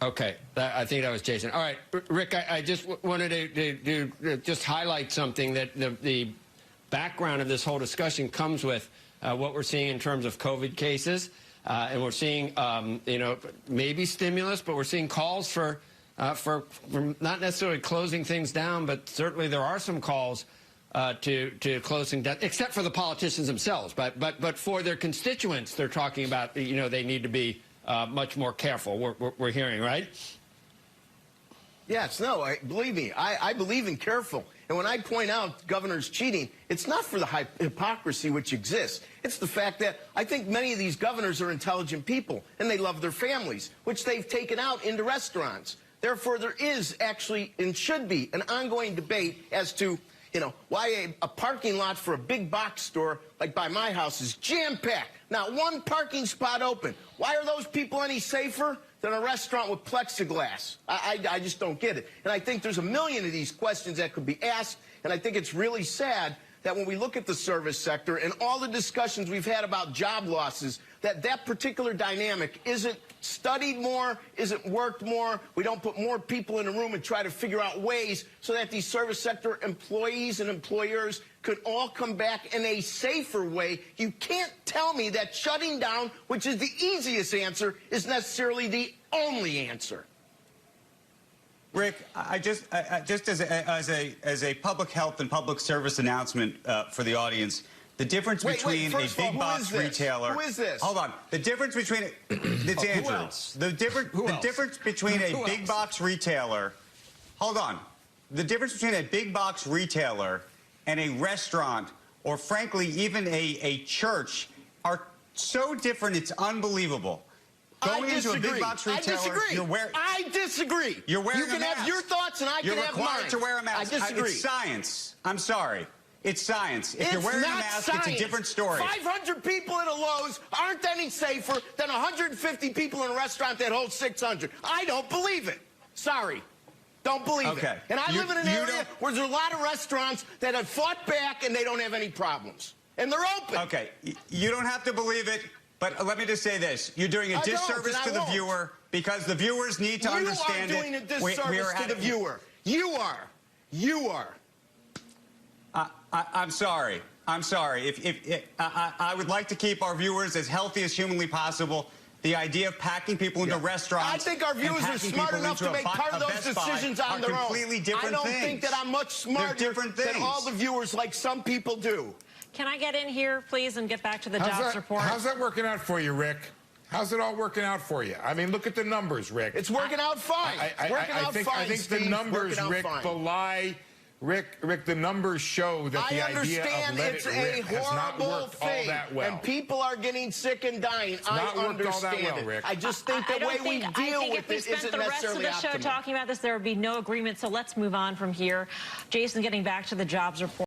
Okay, I think that was Jason. All right, Rick, I just wanted to just highlight something that the background of this whole discussion comes with what we're seeing in terms of COVID cases. And we're seeing, you know, maybe stimulus, but we're seeing calls for not necessarily closing things down, but certainly there are some calls to closing down, except for the politicians themselves. But for their constituents, they're talking about, you know, they need to be much more careful. We're hearing, right? Yes, no, believe me, I believe in careful. And when I point out governors cheating, it's not for the hypocrisy which exists. It's the fact that I think many of these governors are intelligent people, and they love their families, which they've taken out into restaurants. Therefore, there is actually, and should be, an ongoing debate as to, you know, why a parking lot for a big box store, like by my house, is jam-packed. Not one parking spot open. Why are those people any safer than a restaurant with plexiglass? I just don't get it. And I think there's a million of these questions that could be asked, and I think it's really sad that when we look at the service sector and all the discussions we've had about job losses, that particular dynamic isn't studied more, isn't worked more. We don't put more people in the room and try to figure out ways so that these service sector employees and employers could all come back in a safer way. You can't tell me that shutting down, which is the easiest answer, is necessarily the only answer. Rick, just as a public health and public service announcement for the audience, the difference between a big box retailer. Who is this? Hold on. The difference between it's Andrew. Who else? The difference between a big box retailer. Hold on. The difference between a big box retailer and a restaurant, or frankly even a church, are so different. It's unbelievable. Going into a big box retailer, I disagree. You're wearing a mask. You can have your thoughts, and I can have mine. You're required to wear a mask. I disagree. It's science. I'm sorry. It's science. If you're wearing a mask, it's a different story. 500 people at a Lowe's aren't any safer than 150 people in a restaurant that holds 600. I don't believe it. Sorry. Don't believe it. And I live in an area where there's a lot of restaurants that have fought back and they don't have any problems. And they're open. Okay. You don't have to believe it. But let me just say this. You're doing a disservice to the viewer because the viewers need to understand it. You are doing a disservice to the viewer. You are. You are. I'm sorry. I'm sorry. I would like to keep our viewers as healthy as humanly possible. The idea of packing people into restaurants. I think our viewers are smart enough to make part of those decisions on their own. Completely different things. I don't think that I'm much smarter than all the viewers like some people do. Can I get in here, please, and get back to the jobs report? How's that working out for you, Rick? How's it all working out for you? I mean, look at the numbers, Rick. It's working out fine. I think the numbers, Rick, belie... Rick, the numbers show that the idea of let it rip has not worked all that well. And people are getting sick and dying. I understand it. I just think the way we deal with it isn't necessarily optimal. I think if we spent the rest of the show talking about this, there would be no agreement. So let's move on from here. Jason, getting back to the jobs report.